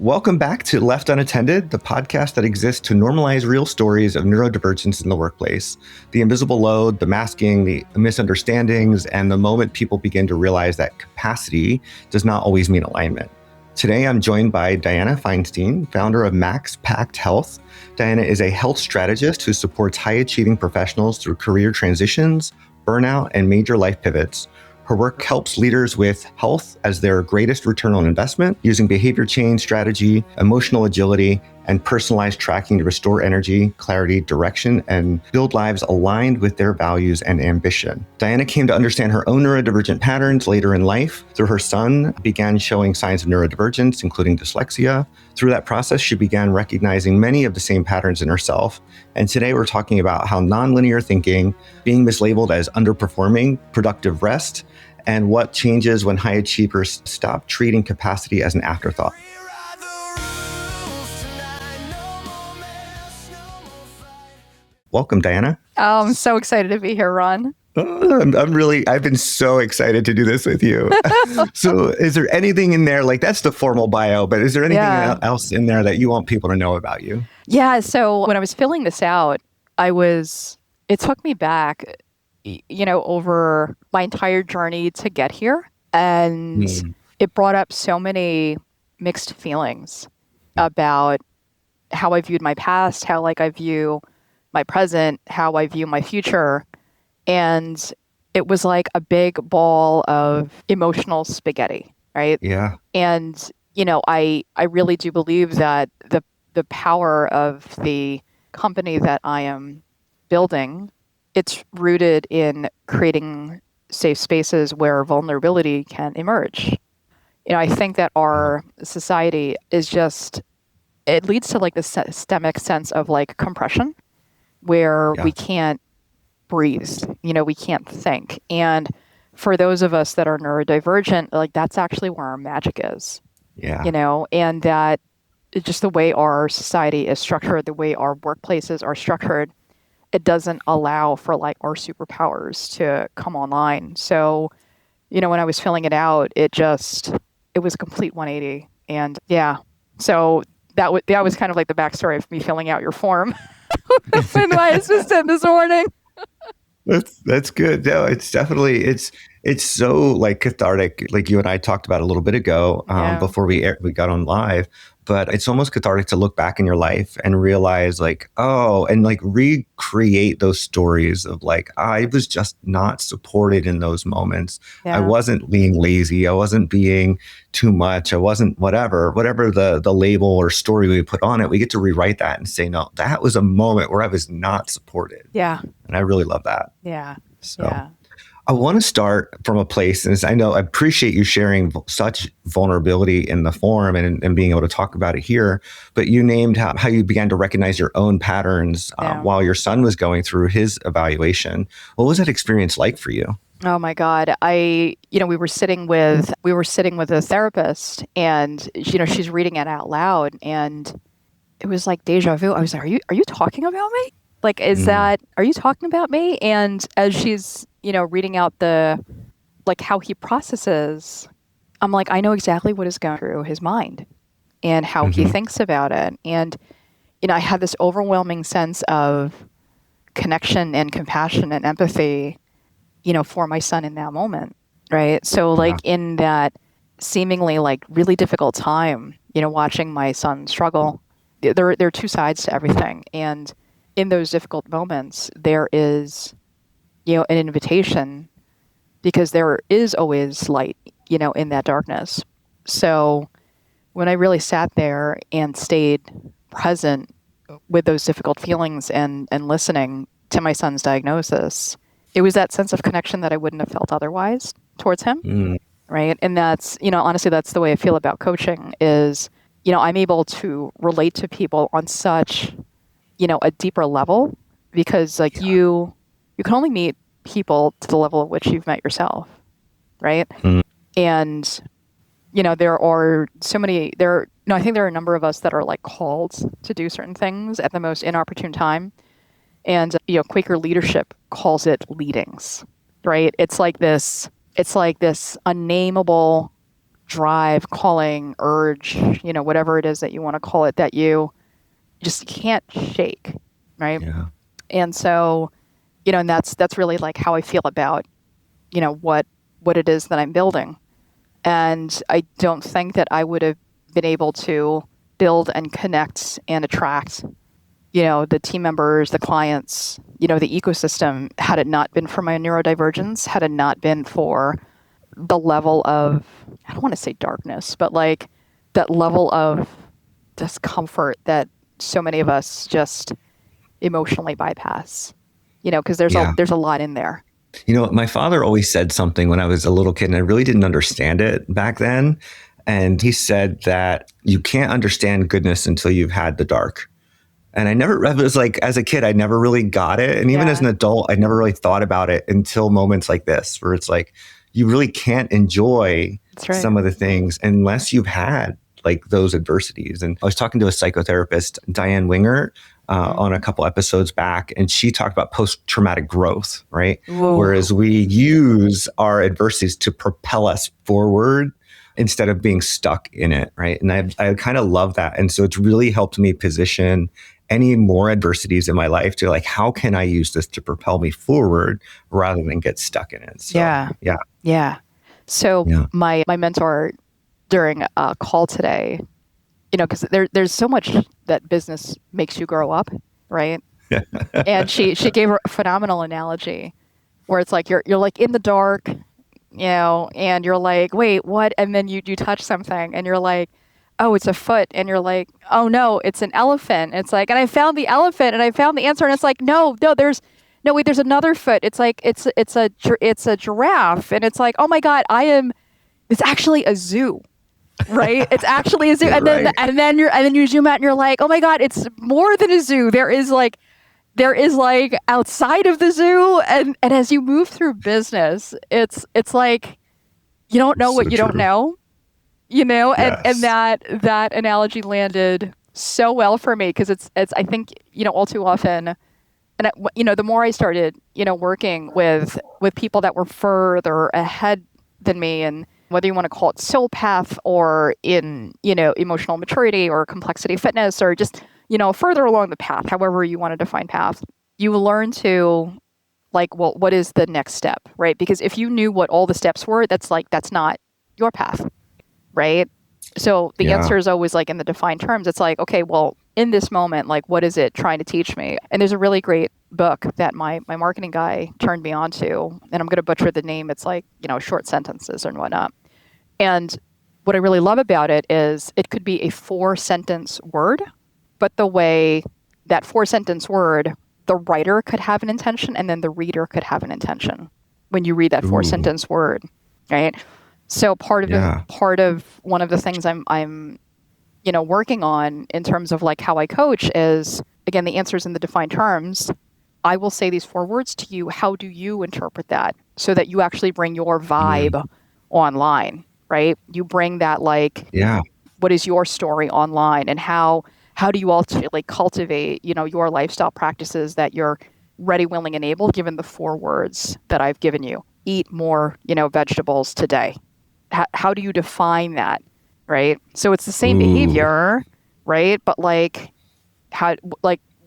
Welcome back to Left Unattended, the podcast that exists to normalize real stories of neurodivergence in the workplace. The invisible load, the masking, the misunderstandings, and the moment people begin to realize that capacity does not always mean alignment. Today, I'm joined by Diana Feinstein, founder of Max Pact Health. Diana is a health strategist who supports high-achieving professionals through career transitions, burnout, and major life pivots. Her work helps leaders with health as their greatest return on investment, using behavior change strategy, emotional agility, and personalized tracking to restore energy, clarity, direction, and build lives aligned with their values and ambition. Diana came to understand her own neurodivergent patterns later in life. Through her son, began showing signs of neurodivergence, including dyslexia. Through that process, she began recognizing many of the same patterns in herself. And today we're talking about how nonlinear thinking, being mislabeled as underperforming, productive rest, and what changes when high achievers stop treating capacity as an afterthought. Welcome, Diana. Oh, I'm so excited to be here, Ron. I've been so excited to do this with you. So is there anything in there, like that's the formal bio, but is there anything else in there that you want people to know about you? Yeah. So when I was filling this out, it took me back, over my entire journey to get here. And it brought up so many mixed feelings about how I viewed my past, how I view my present, how I view my future. And it was like a big ball of emotional spaghetti, right? Yeah. And, I really do believe that the power of the company that I am building, it's rooted in creating safe spaces where vulnerability can emerge. I think that our society is it leads to the systemic sense of compression, where we can't breathe, we can't think. And for those of us that are neurodivergent, that's actually where our magic is. Yeah. And that just the way our society is structured, the way our workplaces are structured, it doesn't allow for our superpowers to come online. So, when I was filling it out, it was a complete 180. And so that was kind of the backstory of me filling out your form. When my assistant this morning. That's good. No, it's definitely it's so cathartic. Like you and I talked about a little bit ago before we got on live. But it's almost cathartic to look back in your life and realize and recreate those stories of I was just not supported in those moments. Yeah. I wasn't being lazy. I wasn't being too much. I wasn't whatever the label or story we put on it. We get to rewrite that and say, no, that was a moment where I was not supported. Yeah. And I really love that. Yeah. So I want to start from a place, and I appreciate you sharing such vulnerability in the forum and being able to talk about it here, but you named how you began to recognize your own patterns while your son was going through his evaluation. What was that experience like for you? Oh my God. We were sitting with a therapist, and, she's reading it out loud, and it was like deja vu. I was like, are you talking about me? Are you talking about me? And as she's, reading out how he processes, I'm like, I know exactly what is going through his mind and how he thinks about it. And, I had this overwhelming sense of connection and compassion and empathy, for my son in that moment. Right. So in that seemingly really difficult time, watching my son struggle, there are two sides to everything. And in those difficult moments, there is, an invitation, because there is always light, in that darkness. So when I really sat there and stayed present with those difficult feelings and listening to my son's diagnosis, it was that sense of connection that I wouldn't have felt otherwise towards him. Right. And that's, honestly, that's the way I feel about coaching is, I'm able to relate to people on such, a deeper level, because you can only meet people to the level at which you've met yourself. Right. And, there are so many, I think there are a number of us that are called to do certain things at the most inopportune time. And, Quaker leadership calls it leadings, right? It's like this unnameable drive, calling, urge, whatever it is that you want to call it, that you just can't shake, right? Yeah. And so, and that's really like how I feel about, what it is that I'm building. And I don't think that I would have been able to build and connect and attract, the team members, the clients, the ecosystem, had it not been for my neurodivergence, had it not been for the level of, I don't want to say darkness, but like that level of discomfort that so many of us just emotionally bypass, because there's Yeah. there's a lot in there. My father always said something when I was a little kid, and I really didn't understand it back then. And he said that you can't understand goodness until you've had the dark. And it was like, as a kid, I never really got it. And even as an adult, I never really thought about it until moments like this, where it's like, you really can't enjoy some of the things unless you've had like those adversities. And I was talking to a psychotherapist, Diane Winger, on a couple episodes back, and she talked about post-traumatic growth, right? Whoa. Whereas we use our adversities to propel us forward instead of being stuck in it, right? And I kind of love that. And so it's really helped me position any more adversities in my life to like, how can I use this to propel me forward rather than get stuck in it? So, yeah. So my mentor during a call today, because there's so much that business makes you grow up, right? And she gave a phenomenal analogy where it's like you're like in the dark, and you're like, wait, what? And then you touch something and you're like, oh, it's a foot. And you're like, oh no, it's an elephant. It's like, and I found the elephant and I found the answer. And it's like, no, there's another foot. It's like, it's a giraffe. And it's like, oh my God, it's actually a zoo, right? It's actually a zoo. And then you zoom out and you're like, oh my God, it's more than a zoo. There is like outside of the zoo. And as you move through business, it's like, you don't know what you don't know. And that analogy landed so well for me because it's I think all too often, and the more I started working with people that were further ahead than me, and whether you want to call it soul path or in emotional maturity or complexity fitness or just further along the path, however you want to define path, you learn to like, well, what is the next step, right? Because if you knew what all the steps were, that's not your path. Right? So the answer is always like in the defined terms. It's like, okay, well, in this moment, like, what is it trying to teach me? And there's a really great book that my marketing guy turned me on to, and I'm going to butcher the name. It's like, short sentences and whatnot. And what I really love about it is it could be a 4-sentence word, but the way that 4-sentence word, the writer could have an intention and then the reader could have an intention when you read that 4-sentence word, right? So part of one of the things I'm working on in terms of like how I coach is, again, the answer's in the defined terms. I will say these 4 words to you. How do you interpret that so that you actually bring your vibe online, right? You bring that what is your story online, and how do you ultimately cultivate, your lifestyle practices that you're ready, willing, and able, given the 4 words that I've given you. Eat more, vegetables today. How do you define that, right? So it's the same behavior, right? But like,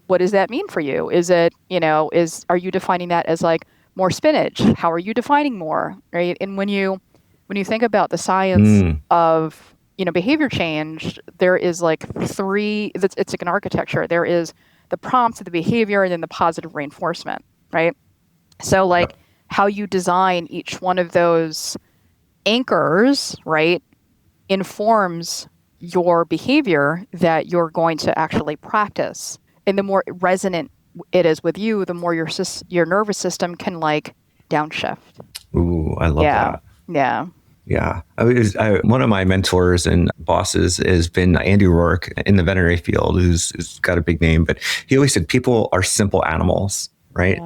what does that mean for you? Is it, are you defining that as like more spinach? How are you defining more, right? And when you think about the science of, behavior change, there is like 3, it's like an architecture. There is the prompt, the behavior, and then the positive reinforcement, right? So like how you design each one of those anchors, right, informs your behavior that you're going to actually practice. And the more resonant it is with you, the more your nervous system can like downshift. Ooh, I love that. Yeah. Yeah. One of my mentors and bosses has been Andy Rourke in the veterinary field, who's got a big name, but he always said people are simple animals, right?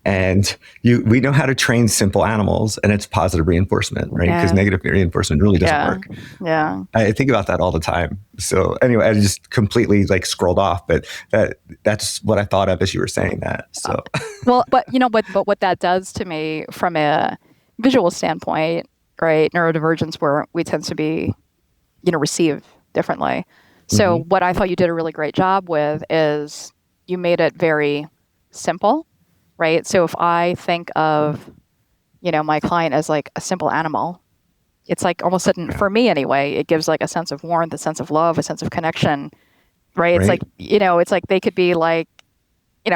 And we know how to train simple animals, and it's positive reinforcement, right? Because negative reinforcement really doesn't work. Yeah. I think about that all the time. So anyway, I just completely like scrolled off, but that's what I thought of as you were saying that. So but what that does to me from a visual standpoint right? Neurodivergence, where we tend to be, receive differently. So what I thought you did a really great job with is you made it very simple, right? So if I think of, my client as like a simple animal, it's like almost sudden, for me anyway, it gives like a sense of warmth, a sense of love, a sense of connection, right? It's like, Right. it's like they could be like,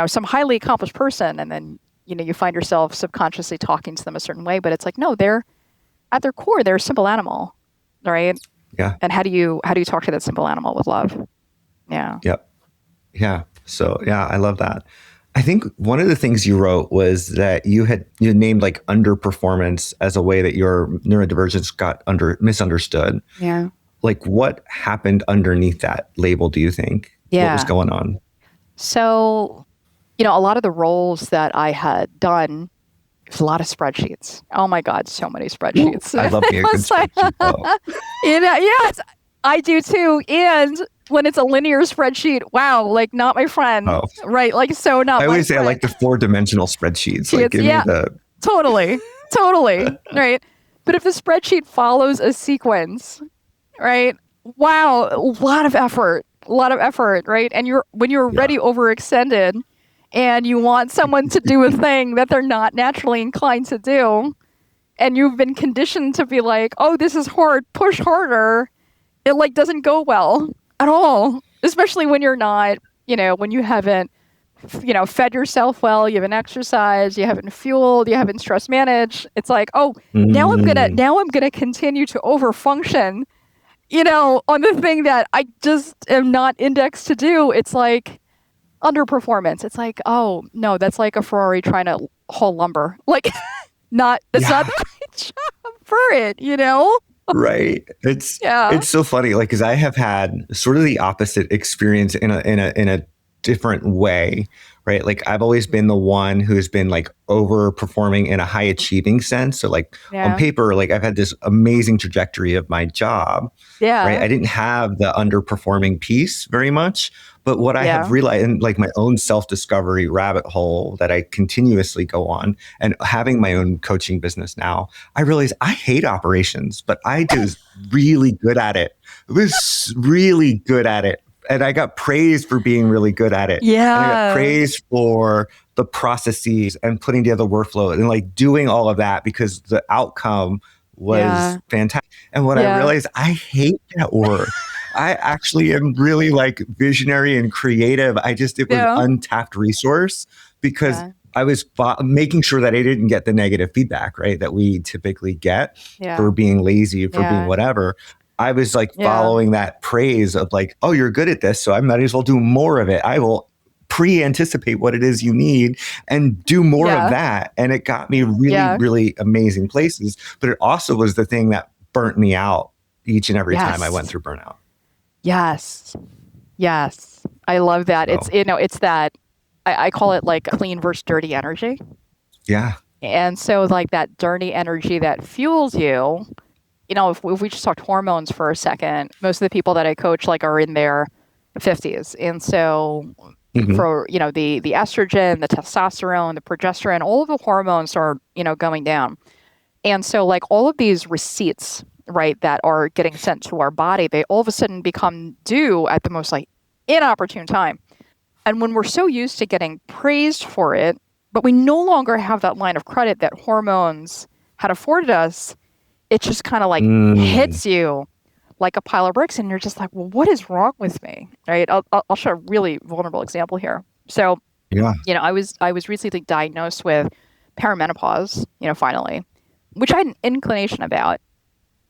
some highly accomplished person, and then, you find yourself subconsciously talking to them a certain way, but it's like, no, they're at their core, they're a simple animal, right? Yeah. And how do you talk to that simple animal with love? Yeah. Yep. Yeah. So yeah, I love that. I think one of the things you wrote was that you named like underperformance as a way that your neurodivergence got misunderstood. Yeah. Like what happened underneath that label, do you think? What was Yeah. going on? So, a lot of the roles that I had done, there's a lot of spreadsheets. Oh my God, so many spreadsheets. I love me a good It's like, spreadsheet though. yes, I do too. And when it's a linear spreadsheet, wow, like not my friend, Oh, right? Like so not I my always say I friend. like the 4-dimensional spreadsheets. Like give me Yeah, the totally, totally, right? But if the spreadsheet follows a sequence, right? Wow, a lot of effort, right? And when you're yeah. already overextended and you want someone to do a thing that they're not naturally inclined to do, and you've been conditioned to be like, oh, this is hard, push harder, it like doesn't go well at all, especially when you're not, when you haven't, fed yourself well, you haven't exercised, you haven't fueled, you haven't stress managed. It's like, oh, Mm, now I'm gonna continue to overfunction, on the thing that I just am not indexed to do. It's like underperformance. It's like, oh no, that's like a Ferrari trying to haul lumber. Like, it's not yeah. the right job for it. Right. Yeah. It's so funny, like, because I have had sort of the opposite experience in a different way, right? Like I've always been the one who's been like overperforming in a high achieving sense. So like on Yeah. paper, like I've had this amazing trajectory of my job, right? Yeah. I didn't have the underperforming piece very much. But what I have Yeah. realized in like my own self-discovery rabbit hole that I continuously go on and having my own coaching business now, I realize I hate operations, but I was really good at it. I was really good at it. And I got praised for being really good at it. And I got Yeah. praised for the processes and putting together workflow and like doing all of that because the outcome was Yeah. fantastic. And what I Yeah. realized, I hate that work. I actually am really like visionary and creative. It was Yeah. untapped resource because Yeah. I was making sure that I didn't get the negative feedback, right? That we typically get Yeah. for being lazy, for being Yeah. whatever. I was like Yeah. following that praise of like, oh, you're good at this. So I might as well do more of it. I will pre-anticipate what it is you need and do more of Yeah. that. And it got me really, Yeah. really amazing places. But it also was the thing that burnt me out each and every time I went Yes. through burnout. Yes. Yes. I love that. It's, So it's that, I call it like clean versus dirty energy. yeah. And so like that dirty energy that fuels you, if we just talked hormones for a second, most of the people that I coach like are in their 50s. And so Mhm. for, the estrogen, the testosterone, the progesterone, all of the hormones are, going down. And so like all of these receipts, right, that are getting sent to our body, they all of a sudden become due at the most like inopportune time. And when we're so used to getting praised for it, but we no longer have that line of credit that hormones had afforded us, it just kind of like Mm, hits you like a pile of bricks, and you're just like, well, what is wrong with me? Right? I'll show a really vulnerable example here. So, yeah. I was recently diagnosed with perimenopause, finally, which I had an inclination about,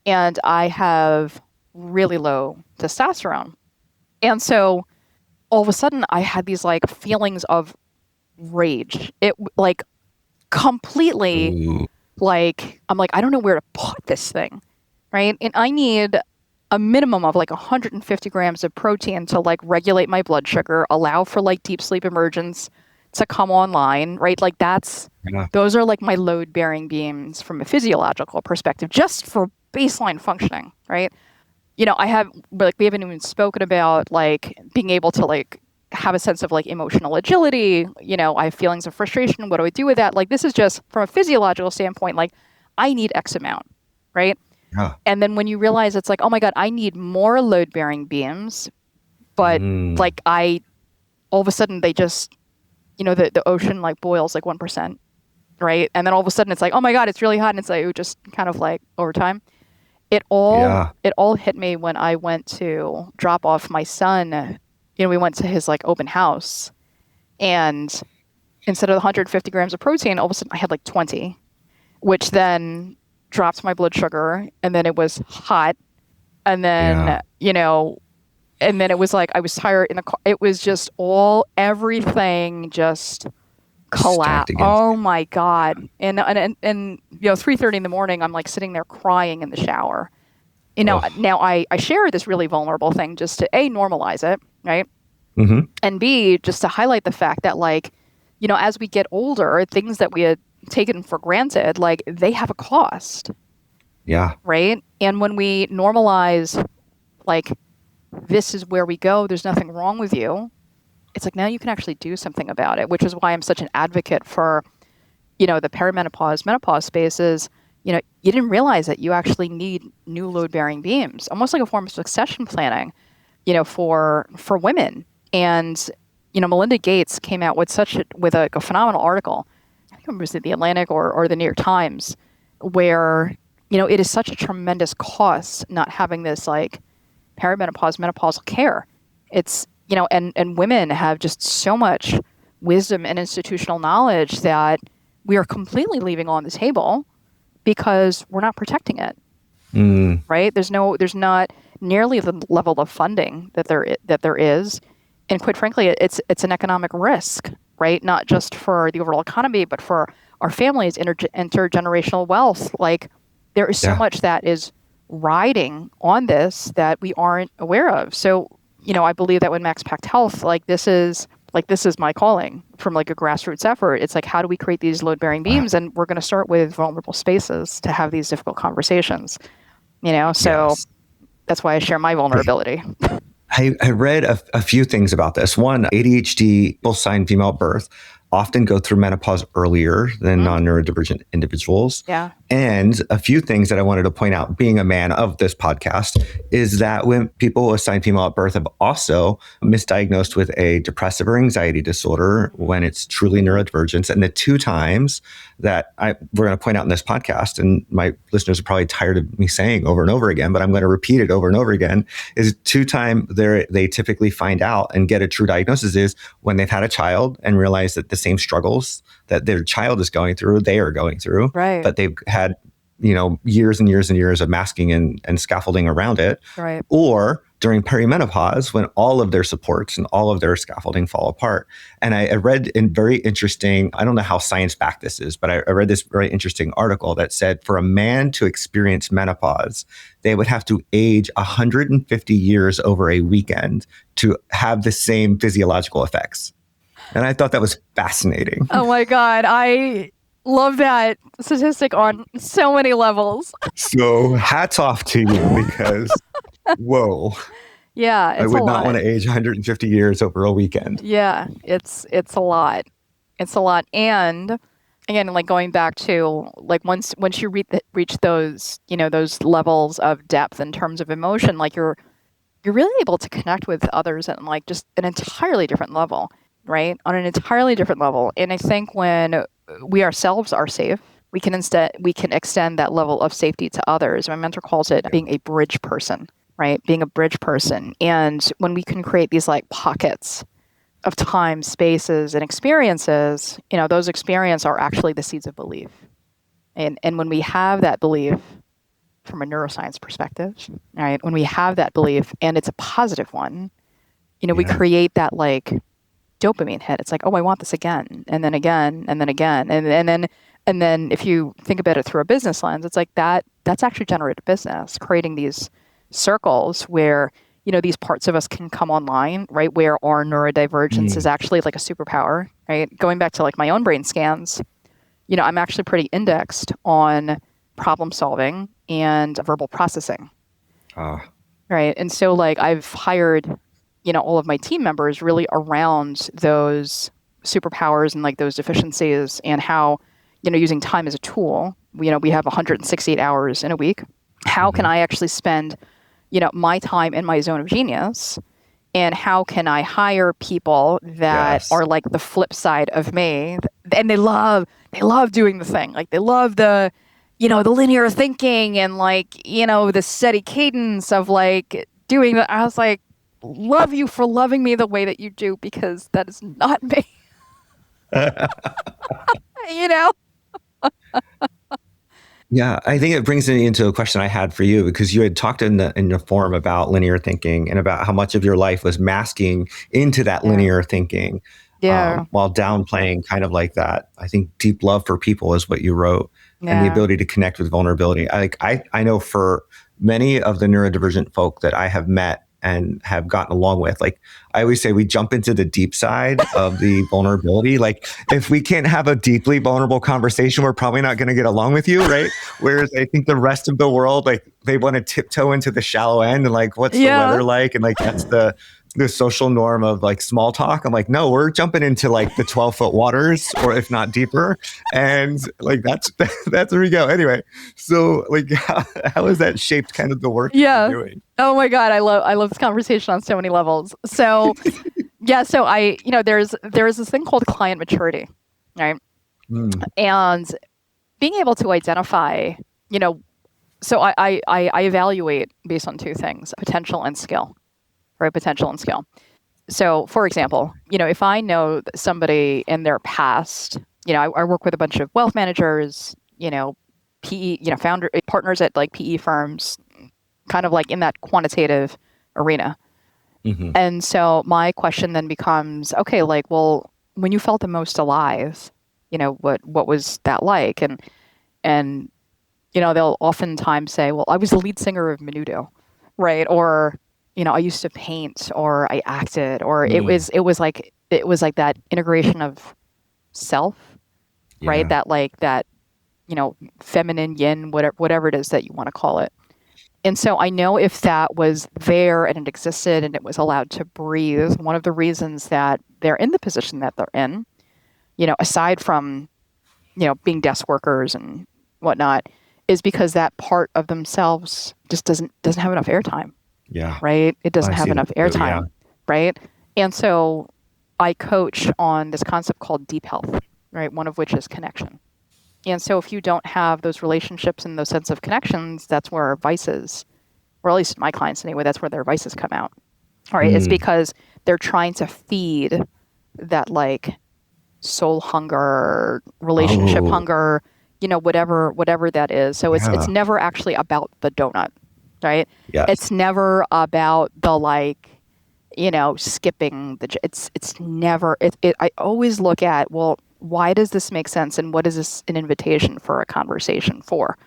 and I have really low testosterone. And so all of a sudden I had these like feelings of rage. It like completely Ooh. like, I'm like, I don't know where to put this thing, right? And I need a minimum of like 150 grams of protein to like regulate my blood sugar, allow for like deep sleep emergence to come online, right? Like Yeah. those are like my load bearing beams from a physiological perspective, just for baseline functioning, right? We haven't even spoken about like being able to like have a sense of like emotional agility. I have feelings of frustration. What do I do with that? Like, this is just from a physiological standpoint, like I need X amount. right? Yeah. And then when you realize it's like, oh my God, I need more load-bearing beams, but Mm. like all of a sudden they just, the ocean like boils like 1%, right? And then all of a sudden it's like, oh my God, it's really hot. And it's like, just kind of like over time. Yeah. It all hit me when I went to drop off my son. We went to his like open house, and instead of 150 grams of protein, all of a sudden I had like 20, which then dropped my blood sugar, and then it was hot, and Yeah. then and then it was like I was tired in the car. It was just everything just Stacked collapsed. against Oh you. my God. And 3:30 in the morning, I'm like sitting there crying in the shower. Oh. Now I share this really vulnerable thing just to A, normalize it, right? Hmm. And B, just to highlight the fact that like, as we get older, things that we had taken for granted, like they have a cost, Yeah. right? And when we normalize, like, this is where we go, there's nothing wrong with you, it's like now you can actually do something about it, which is why I'm such an advocate for, the perimenopause, menopause spaces. You didn't realize that you actually need new load bearing beams, almost like a form of succession planning, for women. And, Melinda Gates came out with a phenomenal article. I think it was the Atlantic or the New York Times, where, it is such a tremendous cost not having this like perimenopause, menopausal care. It's, and women have just so much wisdom and institutional knowledge that we are completely leaving on the table because we're not protecting it, Mm. right? There's not nearly the level of funding that there is, and quite frankly, it's an economic risk, right? Not just for the overall economy, but for our families, intergenerational wealth. Like there is so Yeah. much that is riding on this that we aren't aware of. So, I believe that with Max Pact Health, this is my calling from like a grassroots effort. It's like, how do we create these load bearing Wow. beams? And we're going to start with vulnerable spaces to have these difficult conversations, so Yes. that's why I share my vulnerability. I read a few things about this. One, ADHD, both sign female at birth, often go through menopause earlier than Mm, non-neurodivergent individuals. yeah. And a few things that I wanted to point out, being a man of this podcast, is that when people assigned female at birth have also misdiagnosed with a depressive or anxiety disorder when it's truly neurodivergence. And the two times that we're going to point out in this podcast, and my listeners are probably tired of me saying over and over again, but I'm going to repeat it over and over again, is two times they typically find out and get a true diagnosis is when they've had a child and realize that the same struggles that their child is going through, they are going through, Right. but they've had, years and years and years of masking and scaffolding around it. Right. Or during perimenopause, when all of their supports and all of their scaffolding fall apart. And I read in very interesting, I don't know how science backed this is, but I read this very interesting article that said for a man to experience menopause, they would have to age 150 years over a weekend to have the same physiological effects. And I thought that was fascinating. Oh my God. I love that statistic on so many levels. So hats off to you because, whoa, Yeah, I it's a would not lot. want to age 150 years over a weekend. Yeah, it's a lot. It's a lot. And again, like going back to like once you reach those, those levels of depth in terms of emotion, like you're really able to connect with others at like just an entirely different level, right? On an entirely different level. And I think when we ourselves are safe, we can extend that level of safety to others. My mentor calls it being a bridge person, right? Being a bridge person. And when we can create these like pockets of time, spaces, and experiences, those experiences are actually the seeds of belief. And when we have that belief from a neuroscience perspective, right? When we have that belief and it's a positive one, we Yeah. create that like dopamine hit. It's like, oh, I want this again, and then again, and then again, and then if you think about it through a business lens, it's like that's actually generated business, creating these circles where these parts of us can come online, right? Where our neurodivergence is Mm. actually like a superpower, right? Going back to like my own brain scans, I'm actually pretty indexed on problem solving and verbal processing, Ah. right? And so like I've hired, all of my team members really around those superpowers and like those deficiencies and how, using time as a tool. We have 168 hours in a week. How can I actually spend, my time in my zone of genius? And how can I hire people that are like the flip side of me? And they love doing the thing. Like they love the linear thinking and the steady cadence of doing that. I was like, love you for loving me the way that you do, because that is not me. Yeah, I think it brings me into a question I had for you, because you had talked in the forum about linear thinking and about how much of your life was masking into that linear thinking, while downplaying kind of like that. I think deep love for people is what you wrote, and the ability to connect with vulnerability. I know for many of the neurodivergent folk that I have met and have gotten along with, I always say we jump into the deep side of the vulnerability. If we can't have a deeply vulnerable conversation, we're probably not going to get along with you, right? Whereas I think the rest of the world, they want to tiptoe into the shallow end and what's the weather like? And that's the social norm of small talk. I'm no, we're jumping into the 12-foot waters, or if not deeper. And that's where we go. Anyway, so how has that shaped kind of the work you're doing? Oh my God, I love this conversation on so many levels. So so I, there's this thing called client maturity, right? And being able to identify, so I evaluate based on two things: potential and skill, right? Potential and skill. So for example, if I know that somebody in their past, I work with a bunch of wealth managers, PE, founder partners at PE firms, kind of in that quantitative arena. And so my question then becomes, okay, well, when you felt the most alive, what was that like? And they'll oftentimes say, well, I was the lead singer of Menudo, right? Or, I used to paint, or I acted, or it was like that integration of self, right? That that, feminine yin, whatever it is that you want to call it. And so I know if that was there and it existed and it was allowed to breathe, one of the reasons that they're in the position that they're in, aside from, being desk workers and whatnot, is because that part of themselves just doesn't have enough airtime. Yeah. Right? It doesn't have enough airtime. Right? And so I coach on this concept called deep health, right? One of which is connection. And so if you don't have those relationships and those sense of connections, that's where vices, or at least my clients anyway, that's where their vices come out. All right. It's because they're trying to feed that soul hunger, relationship hunger, whatever that is. So it's never actually about the donut, right? Yes. It's never about the skipping it's never, I always look at, well, why does this make sense? And what is this an invitation for a conversation for?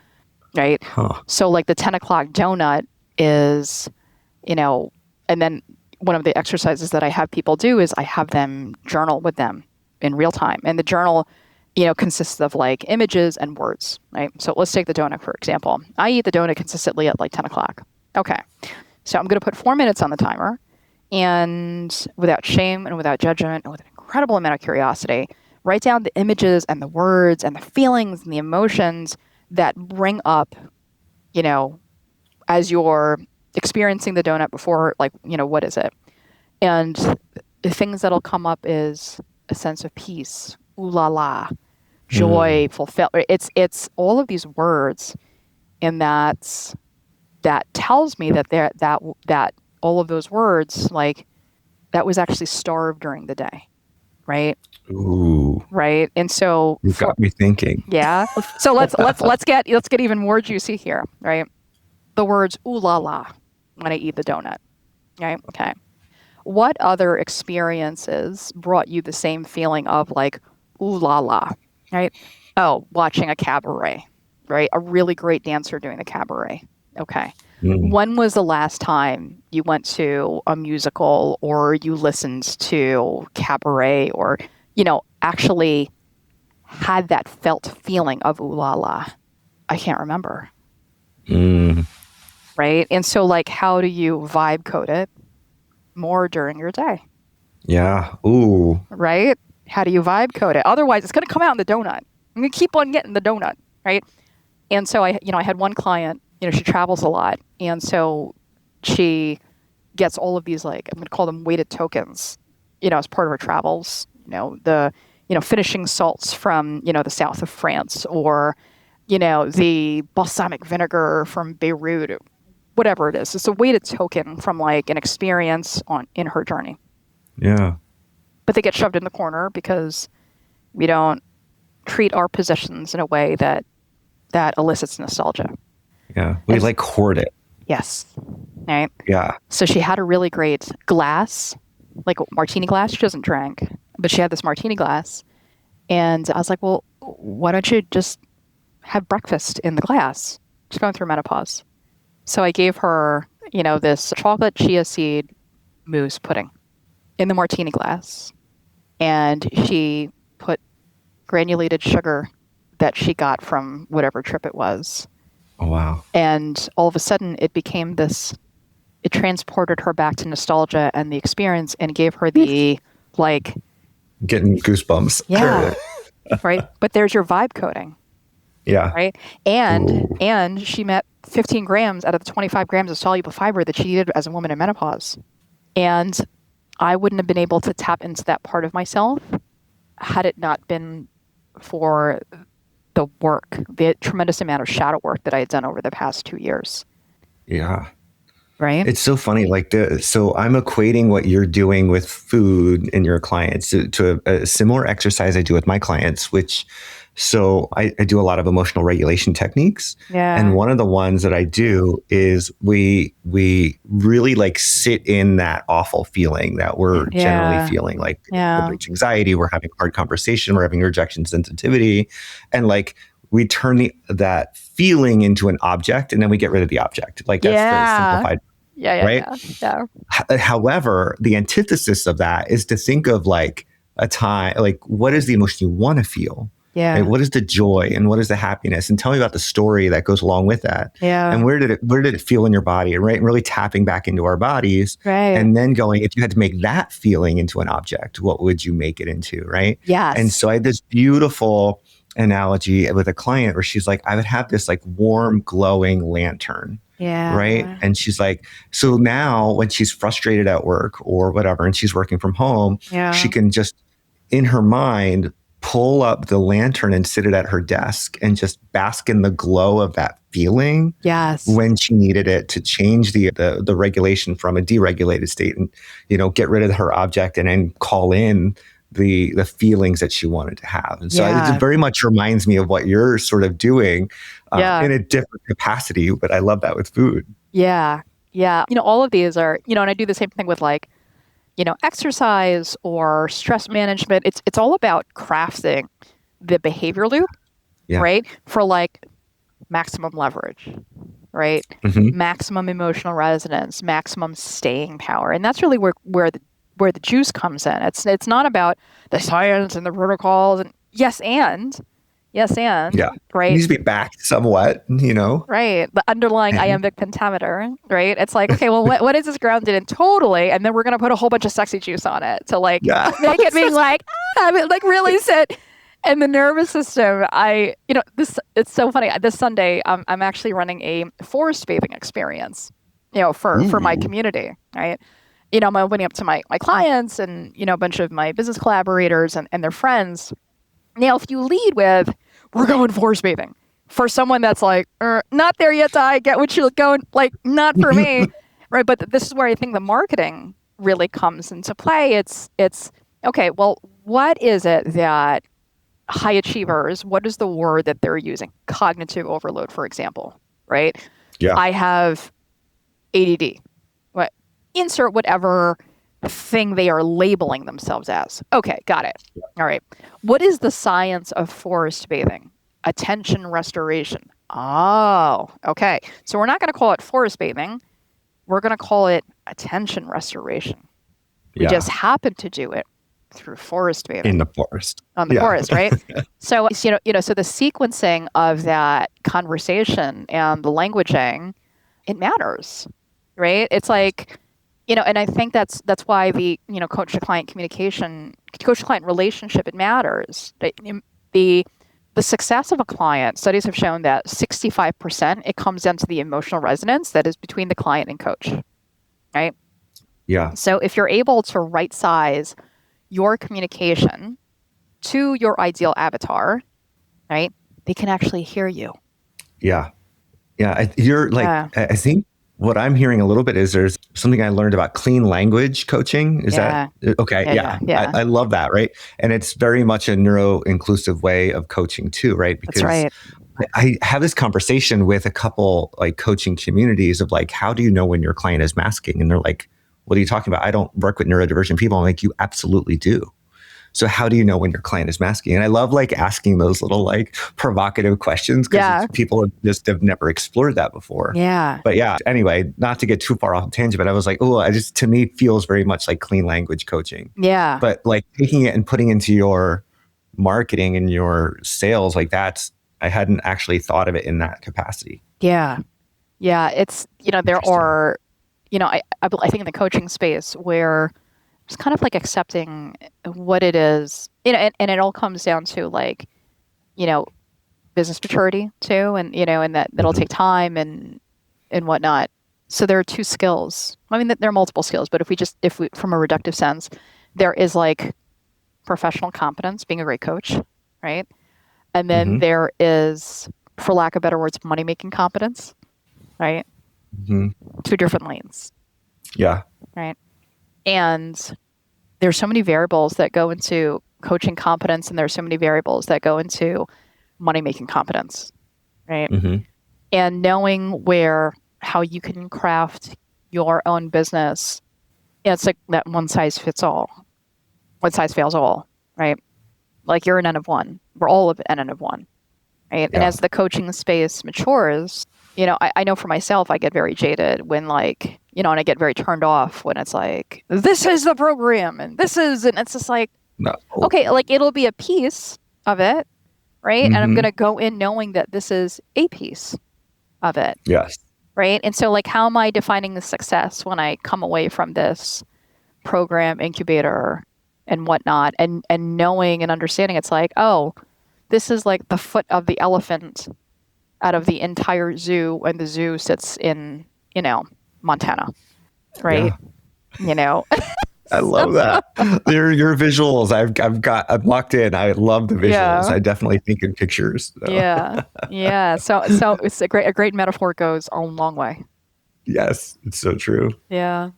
Right. So the 10 o'clock donut is, and then one of the exercises that I have people do is I have them journal with them in real time. And the journal, consists of images and words, right? So let's take the donut, for example. I eat the donut consistently at 10 o'clock. Okay. So I'm going to put 4 minutes on the timer, and without shame and without judgment and with an incredible amount of curiosity, write down the images and the words and the feelings and the emotions that bring up, as you're experiencing the donut before, what is it? And the things that'll come up is a sense of peace, ooh la la, joy, fulfillment. It's all of these words, and that tells me that all of those words, that was actually starved during the day, right? Ooh. Right. And so you've got me thinking. Yeah. So let's get even more juicy here, right? The words ooh la la when I eat the donut. Right? Okay. What other experiences brought you the same feeling of ooh la la? Right? Oh, watching a cabaret, right? A really great dancer doing the cabaret. Okay. When was the last time you went to a musical, or you listened to cabaret, or, actually had that felt feeling of ooh la la? I can't remember. Right? And so how do you vibe code it more during your day? Yeah. Ooh. Right? How do you vibe code it? Otherwise, it's going to come out in the donut. I'm going to keep on getting the donut, right? And so I had one client, she travels a lot. And so she gets all of these, like, I'm going to call them weighted tokens, as part of her travels, finishing salts from, the south of France, or, the balsamic vinegar from Beirut, whatever it is. It's a weighted token from like an experience in her journey. Yeah. But they get shoved in the corner because we don't treat our possessions in a way that elicits nostalgia. Yeah. We like hoard it. Yes. Right. Yeah. So she had a really great glass, like a martini glass. She doesn't drink, but she had this martini glass. And I was like, well, why don't you just have breakfast in the glass? She's going through menopause. So I gave her, this chocolate chia seed mousse pudding in the martini glass. And she put granulated sugar that she got from whatever trip it was. Oh, wow. And all of a sudden it became this, it transported her back to nostalgia and the experience and gave her the, like... Getting goosebumps. Yeah. Right. But there's your vibe coding. Yeah. Right. And she met 15 grams out of the 25 grams of soluble fiber that she needed as a woman in menopause. And I wouldn't have been able to tap into that part of myself had it not been for the work, the tremendous amount of shadow work that I had done over the past 2 years. Yeah. Right. It's so funny. Like, so I'm equating what you're doing with food and your clients to a similar exercise I do with my clients, which, so I do a lot of emotional regulation techniques. Yeah. And one of the ones that I do is we really like sit in that awful feeling that we're generally feeling, like whether it's anxiety, we're having hard conversation, we're having rejection sensitivity, and like we turn that feeling into an object and then we get rid of the object. Like that's the simplified. Yeah. However, the antithesis of that is to think of like a time, like what is the emotion you want to feel? Yeah. Right? What is the joy and what is the happiness? And tell me about the story that goes along with that. Yeah. And where did it feel in your body? Right? And really tapping back into our bodies. Right. And then going, if you had to make that feeling into an object, what would you make it into? Right. Yes. And so I had this beautiful analogy with a client where she's like, I would have this like warm, glowing lantern. Yeah. Right. And she's like, so now when she's frustrated at work or whatever, and she's working from home, she can just in her mind pull up the lantern and sit it at her desk and just bask in the glow of that feeling. Yes. When she needed it to change the regulation from a deregulated state and, get rid of her object and then call in the feelings that she wanted to have. And so it very much reminds me of what you're sort of doing in a different capacity, but I love that with food. Yeah. Yeah. All of these are, and I do the same thing with like, exercise or stress management. It's all about crafting the behavior loop, right? For like maximum leverage, right? Mm-hmm. Maximum emotional resonance, maximum staying power. And that's really where the juice comes in. It's not about the science and the protocols and yes and right. It needs to be backed somewhat, right. The underlying iambic pentameter, right? It's like, okay, well, what is this grounded in? Totally, and then we're gonna put a whole bunch of sexy juice on it to like make it being like, like really sit. And the nervous system, it's so funny. This Sunday, I'm actually running a forest bathing experience, for my community, right? I'm opening up to my clients and, a bunch of my business collaborators and their friends. Now, if you lead with, we're going forest bathing, for someone that's like, not there yet, I get what you're going, like, not for me, right? But this is where I think the marketing really comes into play. It's okay, well, what is it that high achievers, what is the word that they're using? Cognitive overload, for example, right? Yeah. I have ADD. Insert whatever thing they are labeling themselves as. Okay, got it. All right. What is the science of forest bathing? Attention restoration. Oh, okay. So we're not going to call it forest bathing. We're going to call it attention restoration. We just happen to do it through forest bathing. In the forest. On the forest, right? So, so the sequencing of that conversation and the languaging, it matters, right? It's like, and I think that's why the, coach to client communication, coach to client relationship, it matters. The the success of a client, studies have shown that 65%, it comes down to the emotional resonance that is between the client and coach, right? Yeah. So if you're able to right size your communication to your ideal avatar, right, they can actually hear you. Yeah. Yeah. You're like, I think what I'm hearing a little bit is there's something I learned about clean language coaching. Is that okay? Yeah. I love that. Right. And it's very much a neuro-inclusive way of coaching too, right? Because that's right. I have this conversation with a couple like coaching communities of like, how do you know when your client is masking? And they're like, what are you talking about? I don't work with neurodivergent people. I'm like, you absolutely do. So how do you know when your client is masking? And I love like asking those little like provocative questions because people just have never explored that before. Yeah. But yeah, anyway, not to get too far off the tangent, but I was like, oh, I just, to me, feels very much like clean language coaching. Yeah. But like taking it and putting into your marketing and your sales, like that's, I hadn't actually thought of it in that capacity. Yeah. Yeah. It's, there are, I think in the coaching space where it's kind of like accepting what it is, and it all comes down to like, business maturity too. And, and that'll take time and whatnot. So there are two skills. I mean, there are multiple skills, but if we, from a reductive sense, there is like professional competence, being a great coach, right? And then there is, for lack of better words, money-making competence, right? Two different lanes. Yeah. Right. And there's so many variables that go into coaching competence, and there's so many variables that go into money-making competence, right? And knowing how you can craft your own business, it's like that one size fits all, one size fails all, right? Like you're an N of one. We're all an N of one, right? Yeah. And as the coaching space matures, I know for myself, I get very jaded when like, and I get very turned off when it's like, this is the program and it's just like, no. Okay, like it'll be a piece of it, right? And I'm going to go in knowing that this is a piece of it. Yes. Right. And so like, how am I defining the success when I come away from this program, incubator and whatnot, and knowing and understanding it's like, oh, this is like the foot of the elephant out of the entire zoo, and the zoo sits in, Montana, right? Yeah. I love that. Your visuals. I'm locked in. I love the visuals. Yeah. I definitely think in pictures. So. Yeah. So it's a great metaphor goes a long way. Yes, it's so true. Yeah.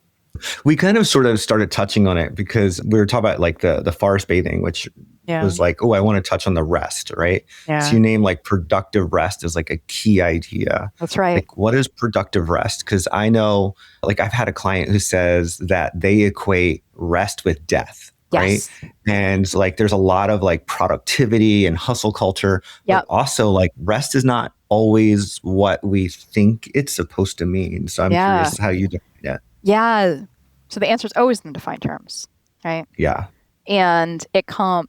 We kind of sort of started touching on it because we were talking about like the forest bathing, which was like, oh, I want to touch on the rest, right? Yeah. So you name like productive rest as like a key idea. That's right. Like, what is productive rest? Because I know, like, I've had a client who says that they equate rest with death. Yes. Right. And like, there's a lot of like productivity and hustle culture, but also like rest is not always what we think it's supposed to mean. So I'm curious how you define it. Yeah. So the answer is always in defined terms, right? Yeah. And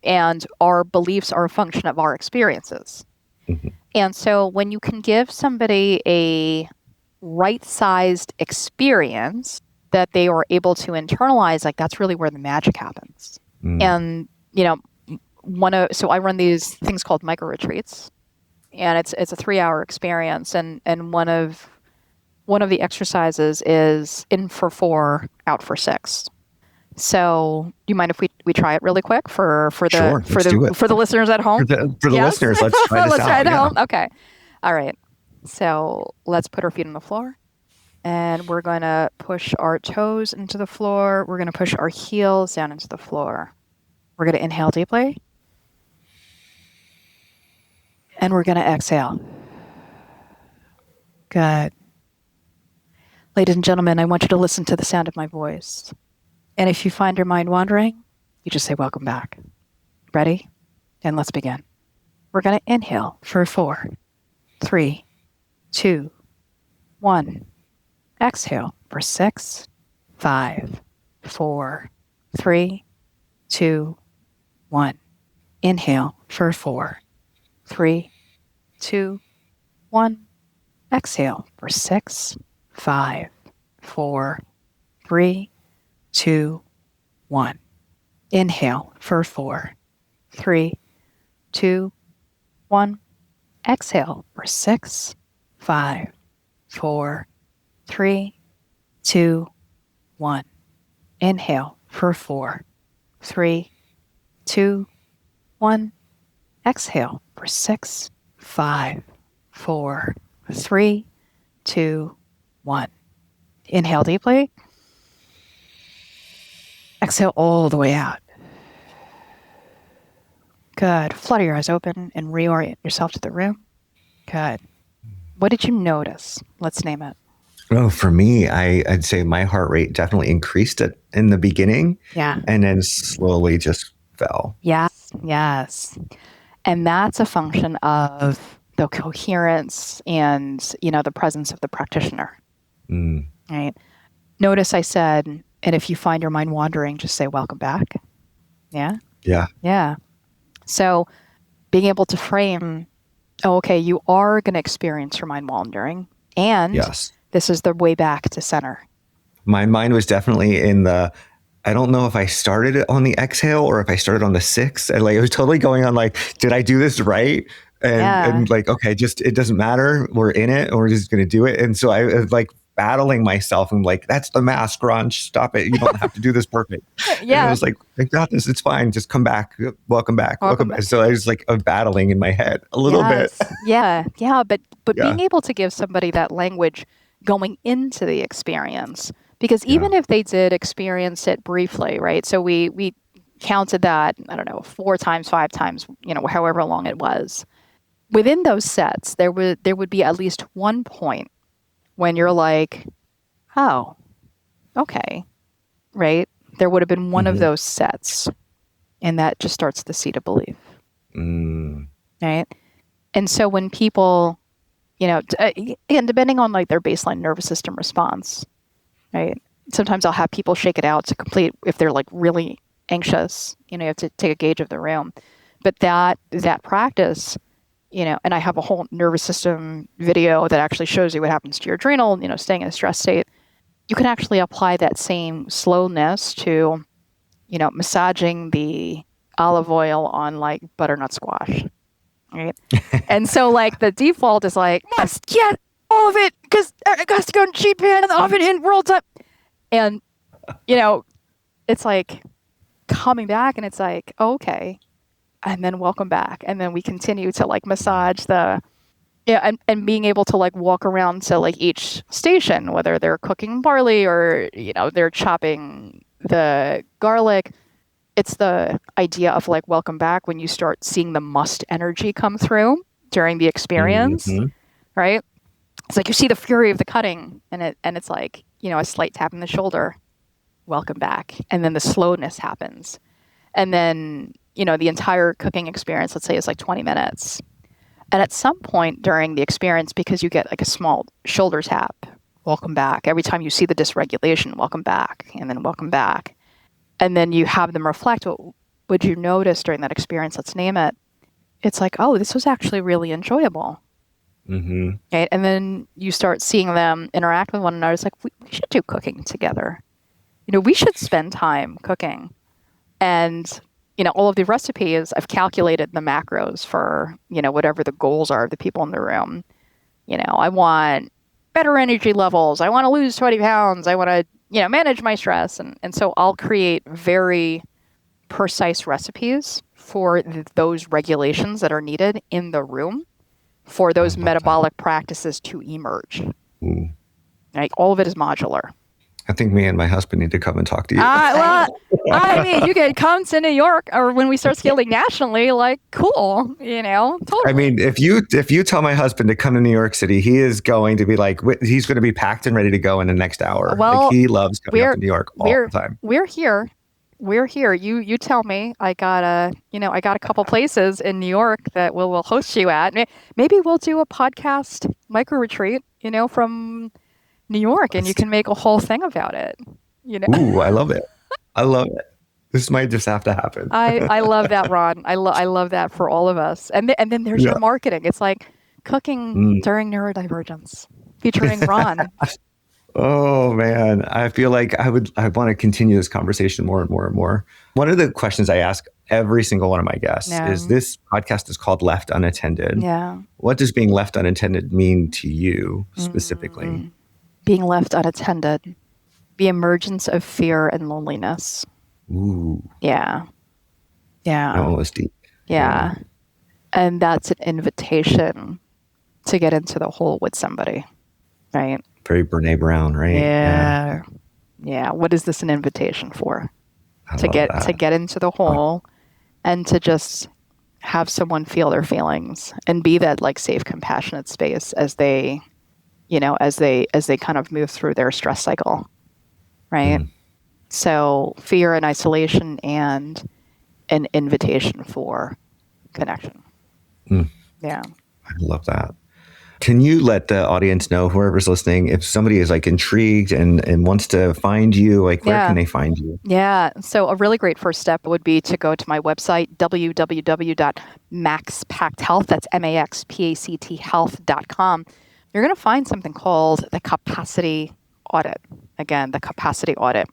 and our beliefs are a function of our experiences. And so when you can give somebody a right-sized experience that they are able to internalize, like that's really where the magic happens. And, so I run these things called micro retreats, and it's a 3-hour experience. And one of the exercises is in for 4, out for 6. So, do you mind if we try it really quick for the listeners at home? For the listeners, let's try this out. Let's try it at home. Okay. All right. So let's put our feet on the floor, and we're going to push our toes into the floor. We're going to push our heels down into the floor. We're going to inhale deeply, and we're going to exhale. Good. Ladies and gentlemen, I want you to listen to the sound of my voice. And if you find your mind wandering, you just say, welcome back. Ready? And let's begin. We're going to inhale for 4, 3, 2, 1. Exhale for 6, 5, 4, 3, 2, 1. Inhale for 4, 3, 2, 1. Exhale for 6, 5, 4, 3, 2, 1. Inhale for 4, 3, 2, 1. Exhale for 6, 5, 4, 3, 2, 1. Inhale for 4, 3, 2, 1. Exhale for 6, 5, 4, 3, 2, 1. Inhale deeply. Exhale all the way out. Good. Flutter your eyes open and reorient yourself to the room. Good. What did you notice? Let's name it. Oh, for me, I'd say my heart rate definitely increased in the beginning. Yeah. And then slowly just fell. Yes. And that's a function of the coherence and, the presence of the practitioner. Right? Notice I said, and if you find your mind wandering, just say, welcome back. Yeah? Yeah. So being able to frame, okay, you are going to experience your mind wandering, and yes, this is the way back to center. My mind was definitely in the, I don't know if I started it on the exhale or if I started on the 6. And it was totally going on did I do this right? And okay, just, it doesn't matter. We're in it and we're just going to do it. And so I was battling myself and that's the mask, Ron, stop it. You don't have to do this perfect. Yeah. And I was I got this. It's fine. Just come back. Welcome back. So I was battling in my head a little bit. Yeah. But being able to give somebody that language going into the experience, because even if they did experience it briefly, right? So we counted that, I don't know, 4 times, 5 times, however long it was. Within those sets, there would be at least one point when you're oh, okay, right? There would have been one of those sets, and that just starts the seed of belief, right? And so when people, again, depending on their baseline nervous system response, right? Sometimes I'll have people shake it out to complete if they're really anxious. You have to take a gauge of the room, but that practice. And I have a whole nervous system video that actually shows you what happens to your adrenal, staying in a stress state. You can actually apply that same slowness to, massaging the olive oil on butternut squash, right? And so the default is must get all of it because it has to go in sheet pan in the oven in world time. And, it's coming back and it's okay. And then welcome back. And then we continue to massage and being able to walk around to each station, whether they're cooking barley or, they're chopping the garlic. It's the idea of welcome back when you start seeing the must energy come through during the experience, right? It's you see the fury of the cutting and it's a slight tap in the shoulder, welcome back. And then the slowness happens. And then, the entire cooking experience, let's say, is 20 minutes. And at some point during the experience, because you get a small shoulder tap, welcome back. Every time you see the dysregulation, welcome back, and then welcome back. And then you have them reflect, what would you notice during that experience? Let's name it. It's oh, this was actually really enjoyable. Right? And then you start seeing them interact with one another. It's we should do cooking together. We should spend time cooking. And all of the recipes, I've calculated the macros for, whatever the goals are of the people in the room. I want better energy levels. I want to lose 20 pounds. I want to, manage my stress. And so I'll create very precise recipes for those regulations that are needed in the room for those metabolic practices to emerge. Right? All of it is modular. I think me and my husband need to come and talk to you. You can come to New York, or when we start scaling nationally, cool, totally. I mean, if you tell my husband to come to New York City, he is going to be he's going to be packed and ready to go in the next hour. Well, he loves coming up to New York all the time. We're here. You tell me. I got a couple places in New York that we'll host you at. Maybe we'll do a podcast micro retreat, from New York, and you can make a whole thing about it. Ooh, I love it. This might just have to happen. I love that, Ron. I love that for all of us. And then there's your marketing. It's cooking during neurodivergence, featuring Ron. Oh man, I feel like I want to continue this conversation more and more and more. One of the questions I ask every single one of my guests is, Yeah. this podcast is called Left Unattended. Yeah. What does being left unattended mean to you specifically? Being left unattended, the emergence of fear and loneliness. Ooh, Yeah. that Yeah. one was deep. Yeah. And that's an invitation to get into the hole with somebody, right? Very Brene Brown, right? Yeah. Yeah. What is this an invitation for? I To love get that. into the hole and to just have someone feel their feelings and be that like safe, compassionate space as they, as they kind of move through their stress cycle, right? So fear and isolation and an invitation for connection. Yeah. I love that. Can you let the audience know, whoever's listening, if somebody is like intrigued and wants to find you, like where can they find you? Yeah. So a really great first step would be to go to my website, www.maxpacthealth, that's MAXPACT health.com. You're going to find something called the Capacity Audit. Again, the Capacity Audit.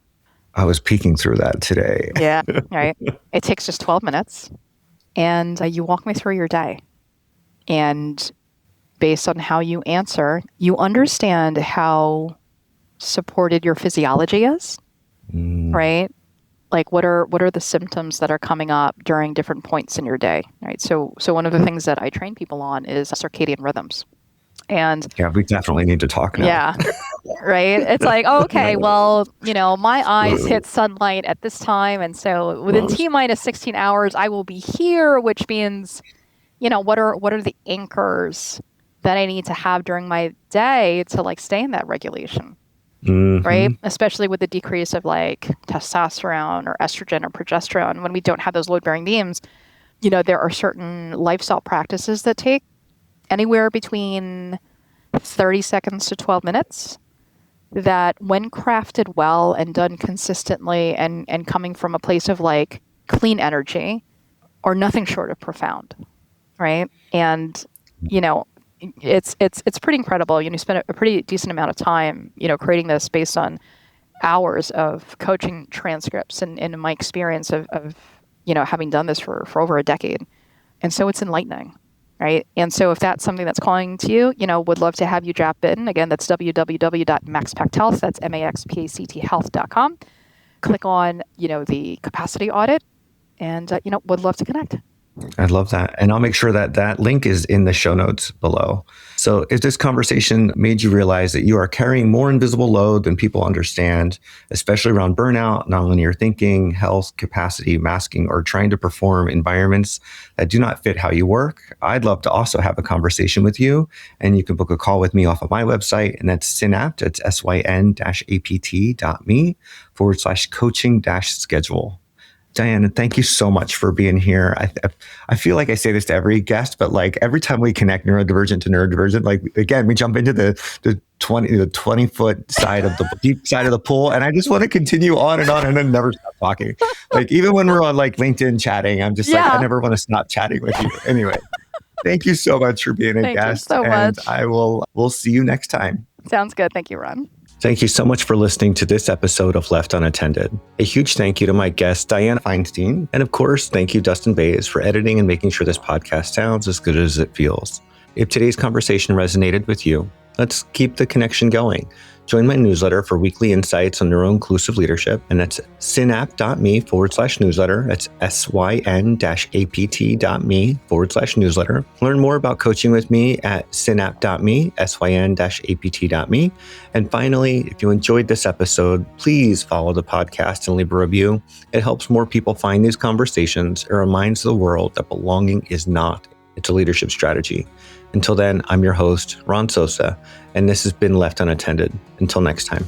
I was peeking through that today. Yeah. Right. It takes just 12 minutes and you walk me through your day. And based on how you answer, you understand how supported your physiology is, right? Like what are the symptoms that are coming up during different points in your day, right? So one of the things that I train people on is circadian rhythms. And yeah, we definitely need to talk now. Yeah, right? It's like, oh, okay, well, my eyes hit sunlight at this time. And so within T minus 16 hours, I will be here, which means, what are the anchors that I need to have during my day to like stay in that regulation, right? Especially with the decrease of like testosterone or estrogen or progesterone, when we don't have those load-bearing beams, there are certain lifestyle practices that take anywhere between 30 seconds to 12 minutes that when crafted well and done consistently and coming from a place of like clean energy are nothing short of profound, right? And, it's pretty incredible. You spend a pretty decent amount of time, creating this based on hours of coaching transcripts and in my experience of having done this for over a decade. And so it's enlightening, right? And so if that's something that's calling to you, would love to have you drop in. Again, that's www.maxpacthealth, that's MAXPACT health.com. Click on, the capacity audit and, would love to connect. I love that. And I'll make sure that that link is in the show notes below. So if this conversation made you realize that you are carrying more invisible load than people understand, especially around burnout, nonlinear thinking, health, capacity, masking, or trying to perform environments that do not fit how you work, I'd love to also have a conversation with you. And you can book a call with me off of my website, and that's Synapt. It's syn-apt.me/coaching-schedule. Diana, thank you so much for being here. I feel like I say this to every guest, but like every time we connect neurodivergent to neurodivergent, like again, we jump into the 20-foot side of the deep side of the pool. And I just want to continue on and then never stop talking. Like even when we're on like LinkedIn chatting, I'm just like, I never want to stop chatting with you. Anyway, thank you so much for being a guest. Thank you so much. And we'll see you next time. Sounds good. Thank you, Ron. Thank you so much for listening to this episode of Left Unattended. A huge thank you to my guest, Diana Feinstein. And of course, thank you, Dustin Bays, for editing and making sure this podcast sounds as good as it feels. If today's conversation resonated with you, let's keep the connection going. Join my newsletter for weekly insights on neuro-inclusive leadership, and that's synapt.me/newsletter. That's syn-apt.me/newsletter. Learn more about coaching with me at synapt.me, syn-apt.me. And finally, if you enjoyed this episode, please follow the podcast and leave a review. It helps more people find these conversations. It reminds the world that belonging is not, it's a leadership strategy. Until then, I'm your host, Ron Sosa, and this has been Left Unattended. Until next time.